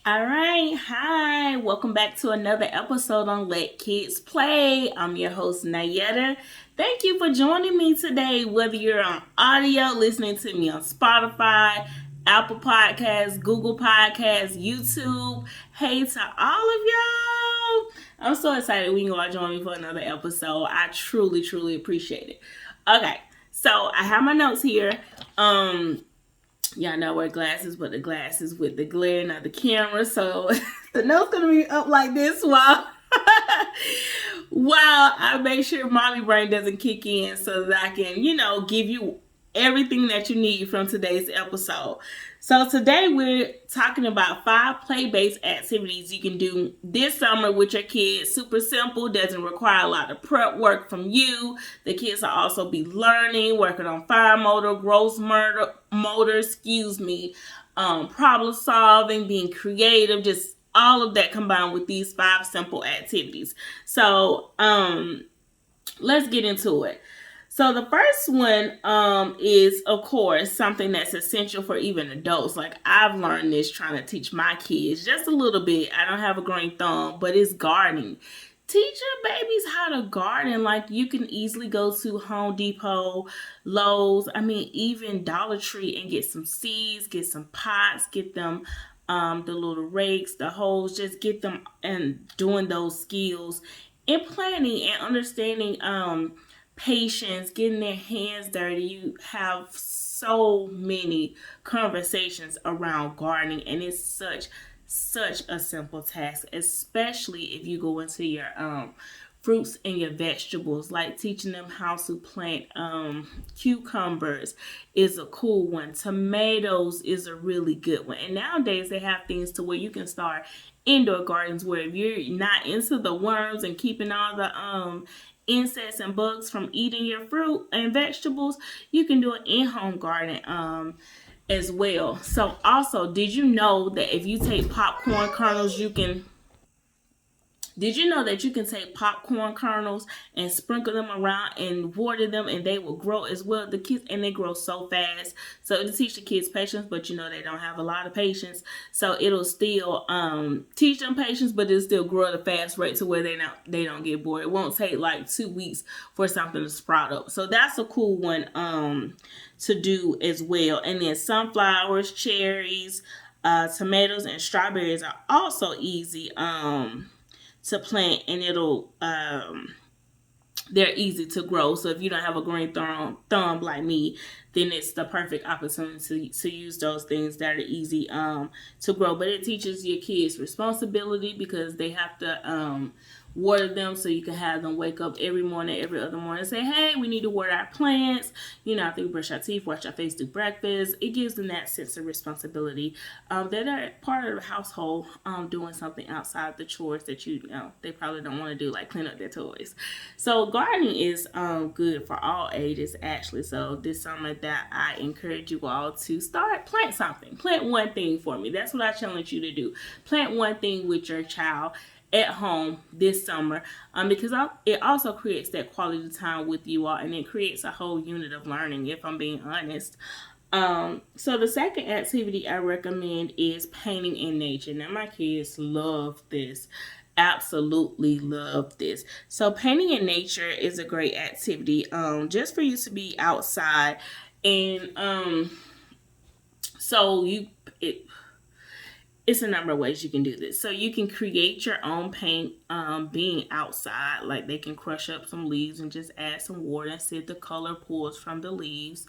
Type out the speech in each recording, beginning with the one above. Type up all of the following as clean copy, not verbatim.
All right, hi, welcome back to another episode on Let Kids Play. I'm your host, Nayetta. Thank you for joining me today, whether you're on audio, listening to me on Spotify, Apple Podcasts, Google Podcasts, YouTube. Hey to all of y'all. I'm so excited we can all join me for another episode. I truly, truly appreciate it. Okay, so I have my notes here. Y'all know I wear glasses, but the glasses with the glare, not the camera. So the note's gonna be up like this while while I make sure mommy brain doesn't kick in so that I can, give you everything that you need from today's episode. So today we're talking about 5 play-based activities you can do this summer with your kids. Super simple, doesn't require a lot of prep work from you. The kids will also be learning, working on fine motor, gross motor, problem solving, being creative, just all of that combined with these 5 simple activities. So let's get into it. So the first one is, of course, something that's essential for even adults. Like I've learned this trying to teach my kids just a little bit. I don't have a green thumb, but it's gardening. Teach your babies how to garden. Like you can easily go to Home Depot, Lowe's, even Dollar Tree and get some seeds, get some pots, get them the little rakes, the hoes, just get them and doing those skills and planning and understanding patience, getting their hands dirty. You have so many conversations around gardening, and it's such a simple task, especially if you go into your fruits and your vegetables. Like teaching them how to plant cucumbers is a cool one. Tomatoes is a really good one. And nowadays they have things to where you can start indoor gardens where if you're not into the worms and keeping all the insects and bugs from eating your fruit and vegetables, you can do an in-home garden as well. So also, did you know that if you take popcorn kernels, did you know that you can take popcorn kernels and sprinkle them around and water them and they will grow as well? The kids, and they grow so fast. So to teach the kids patience, but they don't have a lot of patience. So it'll still teach them patience, but it'll still grow at a fast rate to where they don't get bored. It won't take like 2 weeks for something to sprout up. So that's a cool one to do as well. And then sunflowers, cherries, tomatoes, and strawberries are also easy to plant, and they're easy to grow. So if you don't have a green thumb like me, then it's the perfect opportunity to use those things that are easy to grow. But it teaches your kids responsibility because they have to water them, so you can have them wake up every morning, every other morning, and say, hey, we need to water our plants. After we brush our teeth, wash our face, do breakfast. It gives them that sense of responsibility. They're part of the household, doing something outside the chores that they probably don't want to do, like clean up their toys. So gardening is good for all ages, actually. So this summer that I encourage you all to plant something. Plant one thing for me. That's what I challenge you to do. Plant one thing with your child at home this summer, because it also creates that quality time with you all, and it creates a whole unit of learning, if I'm being honest. So the second activity I recommend is painting in nature. Now my kids love this. Absolutely love this. So painting in nature is a great activity, just for you to be outside, and so it's a number of ways you can do this. So you can create your own paint being outside. Like they can crush up some leaves and just add some water and see if the color pulls from the leaves.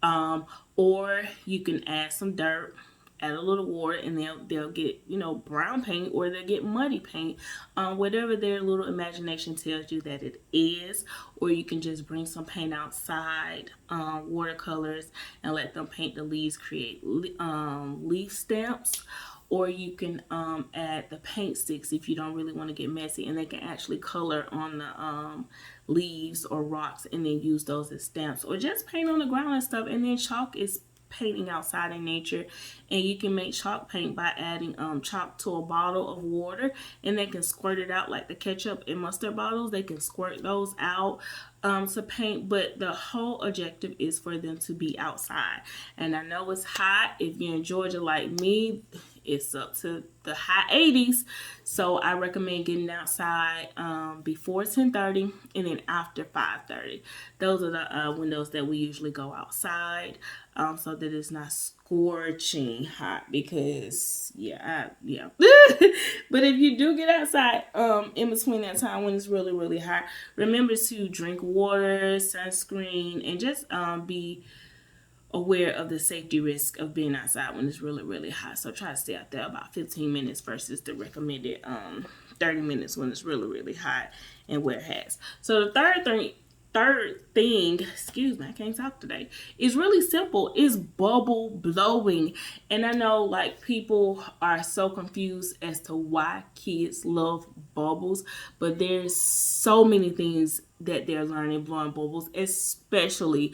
Or you can add some dirt, add a little water, and they'll get brown paint, or they'll get muddy paint, whatever their little imagination tells you that it is. Or you can just bring some paint outside, watercolors, and let them paint the leaves, create leaf stamps. Or you can add the paint sticks if you don't really want to get messy, and they can actually color on the leaves or rocks and then use those as stamps, or just paint on the ground and stuff. And then chalk is painting outside in nature, and you can make chalk paint by adding chalk to a bottle of water, and they can squirt it out like the ketchup and mustard bottles. They can squirt those out to paint, but the whole objective is for them to be outside. And I know it's hot. If you're in Georgia like me, it's up to the high 80s. So I recommend getting outside before 10:30 and then after 5:30. Those are the windows that we usually go outside, so that it's not scorching hot, because yeah. But if you do get outside in between that time when it's really, really hot, remember to drink water, sunscreen, and just be aware of the safety risk of being outside when it's really, really hot. So try to stay out there about 15 minutes versus the recommended 30 minutes when it's really, really hot, and wear hats. So the third thing, excuse me, I can't talk today, is really simple, is bubble blowing. And I know like people are so confused as to why kids love bubbles, but there's so many things that they're learning blowing bubbles, especially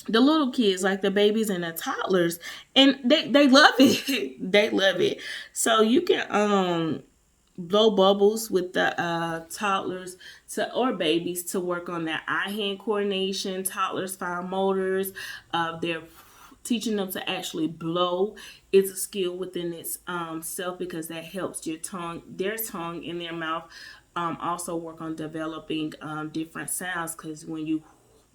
the little kids, like the babies and the toddlers, and they love it. They love it. So you can blow bubbles with the toddlers or babies to work on their eye-hand coordination, toddlers fine motors. They're teaching them to actually blow is a skill within its self, because that helps their tongue in their mouth also work on developing different sounds, because when you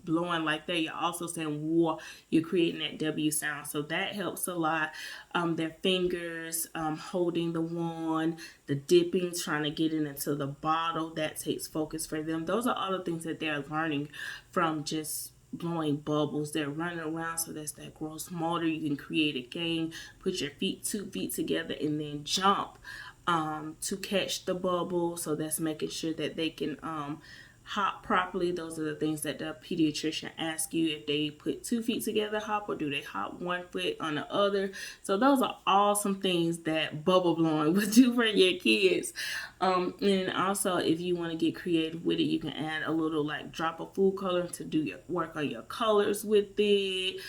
blowing like that, you're also saying war, you're creating that W sound, so that helps a lot. Their fingers holding the wand, the dipping, trying to get it into the bottle, that takes focus for them. Those are all the things that they're learning from just blowing bubbles. They're running around, so that's that gross motor. You can create a game, put your 2 feet together, and then jump to catch the bubble. So that's making sure that they can hop properly. Those are the things that the pediatrician asks you, if they put 2 feet together hop, or do they hop 1 foot on the other. So those are all some things that bubble blowing would do for your kids. And also, if you want to get creative with it, you can add a little like drop of food color to do your work on your colors with it.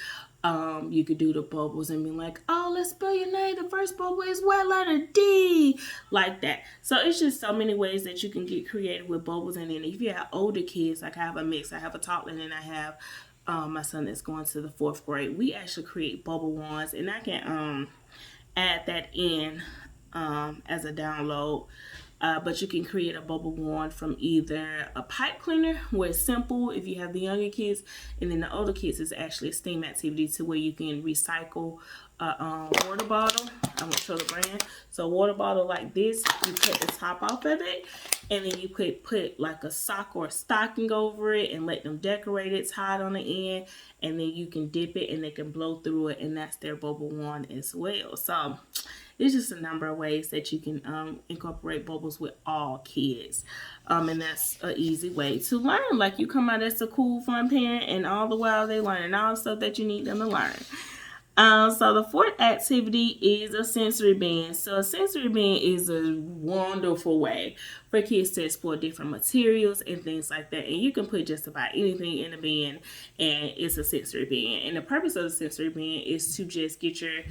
You could do the bubbles and be like, oh, let's spell your name. The first bubble is what letter? D. Like that. So it's just so many ways that you can get creative with bubbles. And then if you have older kids, like I have a mix. I have a toddler, and I have my son that's going to the 4th grade. We actually create bubble wands, and I can add that in as a download. But you can create a bubble wand from either a pipe cleaner, where it's simple if you have the younger kids, and then the older kids is actually a STEAM activity, to where you can recycle a water bottle. I won't show the brand. So a water bottle like this, you cut the top off of it, and then you could put like a sock or a stocking over it and let them decorate it, tie it on the end, and then you can dip it and they can blow through it, and that's their bubble wand as well. So there's just a number of ways that you can incorporate bubbles with all kids. And that's an easy way to learn. Like, you come out as a cool, fun parent, and all the while they learning all the stuff that you need them to learn. So the 4th activity is a sensory band. So a sensory band is a wonderful way for kids to explore different materials and things like that. And you can put just about anything in a band, and it's a sensory band. And the purpose of the sensory band is to just get your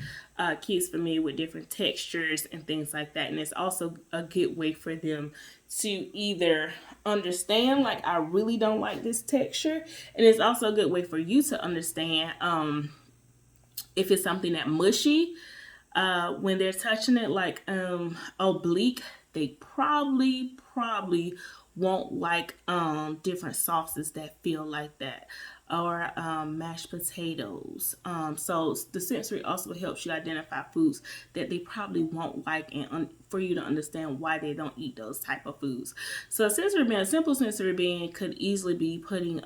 kids familiar with different textures and things like that. And it's also a good way for them to either understand, like, I really don't like this texture. And it's also a good way for you to understand if it's something that mushy, when they're touching it, like oblique, they probably won't like different sauces that feel like that, or mashed potatoes. So the sensory also helps you identify foods that they probably won't like, and for you to understand why they don't eat those type of foods. So a sensory band, a simple sensory band, could easily be putting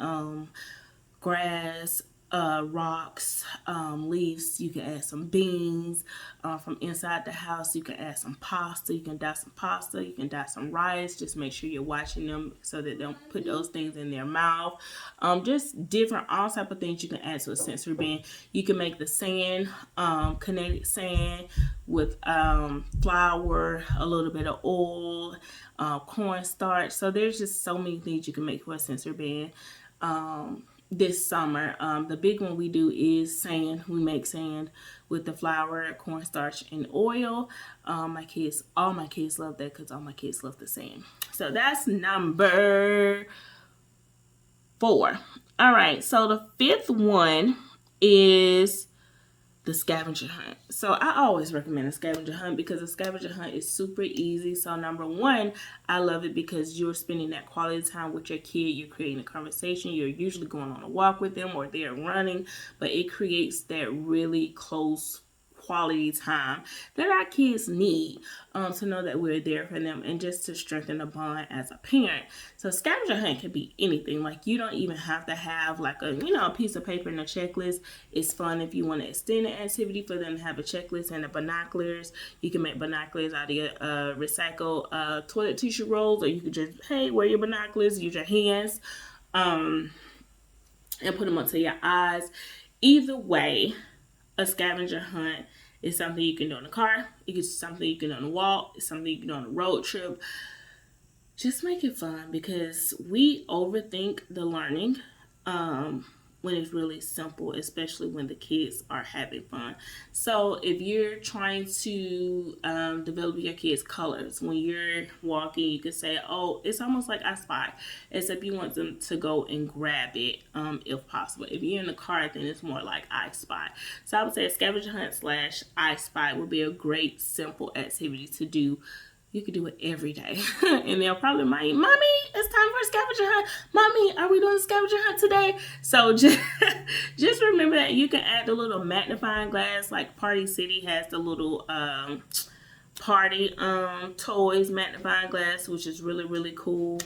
grass, rocks, leaves. You can add some beans from inside the house. You can add some pasta. You can dye some pasta. You can dye some rice. Just make sure you're watching them so that they don't put those things in their mouth. Just different, all type of things you can add to a sensory band. You can make the sand, kinetic sand, with flour, a little bit of oil, cornstarch. So there's just so many things you can make for a sensory band. This summer, the big one we do is sand. We make sand with the flour, cornstarch, and oil. All my kids love that, because all my kids love the sand. So that's number 4. All right, so the 5th one is the scavenger hunt. So I always recommend a scavenger hunt because a scavenger hunt is super easy. So number one, I love it because you're spending that quality time with your kid. You're creating a conversation. You're usually going on a walk with them or they're running, but it creates that really close quality time that our kids need to know that we're there for them and just to strengthen the bond as a parent. So scavenger hunt can be anything. Like you don't even have to have like a piece of paper and a checklist. It's fun if you want to extend the activity for them to have a checklist and the binoculars. You can make binoculars out of your recycled toilet tissue rolls, or you could just wear your binoculars, use your hands, and put them onto your eyes. Either way, a scavenger hunt is something you can do in the car. It's something you can do on a walk. It's something you can do on a road trip. Just make it fun because we overthink the learning when it's really simple, especially when the kids are having fun. So if you're trying to develop your kids' colors, when you're walking, you could say, oh, it's almost like I Spy, except you want them to go and grab it if possible. If you're in the car, then it's more like I Spy. So I would say a scavenger hunt / I Spy would be a great, simple activity to do. You could do it every day. And they'll probably remind you, Mommy, it's time for a scavenger hunt. Mommy, are we doing a scavenger hunt today? So just remember that you can add the little magnifying glass. Like Party City has the little party toys magnifying glass, which is really, really cool.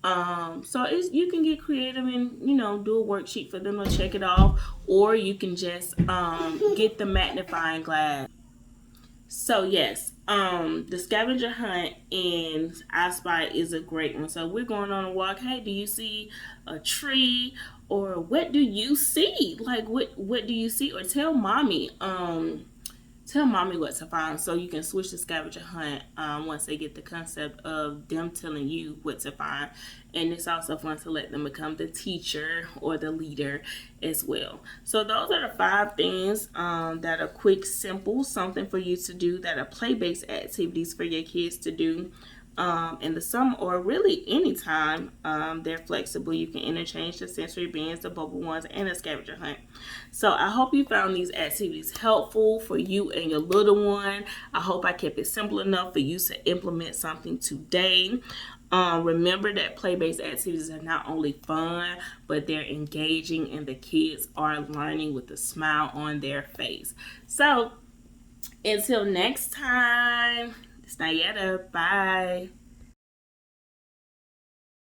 So you can get creative and do a worksheet for them to check it off, or you can just get the magnifying glass. So yes, the scavenger hunt in I Spy is a great one. So we're going on a walk. Hey, do you see a tree? Or what do you see? Like what do you see? Or tell mommy what to find, so you can switch the scavenger hunt once they get the concept of them telling you what to find. And it's also fun to let them become the teacher or the leader as well. So those are the 5 things that are quick, simple, something for you to do, that are play-based activities for your kids to do in the summer, or really anytime. They're flexible. You can interchange the sensory bands, the bubble ones, and the scavenger hunt. So I hope you found these activities helpful for you and your little one. I hope I kept it simple enough for you to implement something today. Remember that play-based activities are not only fun, but they're engaging, and the kids are learning with a smile on their face. So until next time, it's Nayetta. Bye.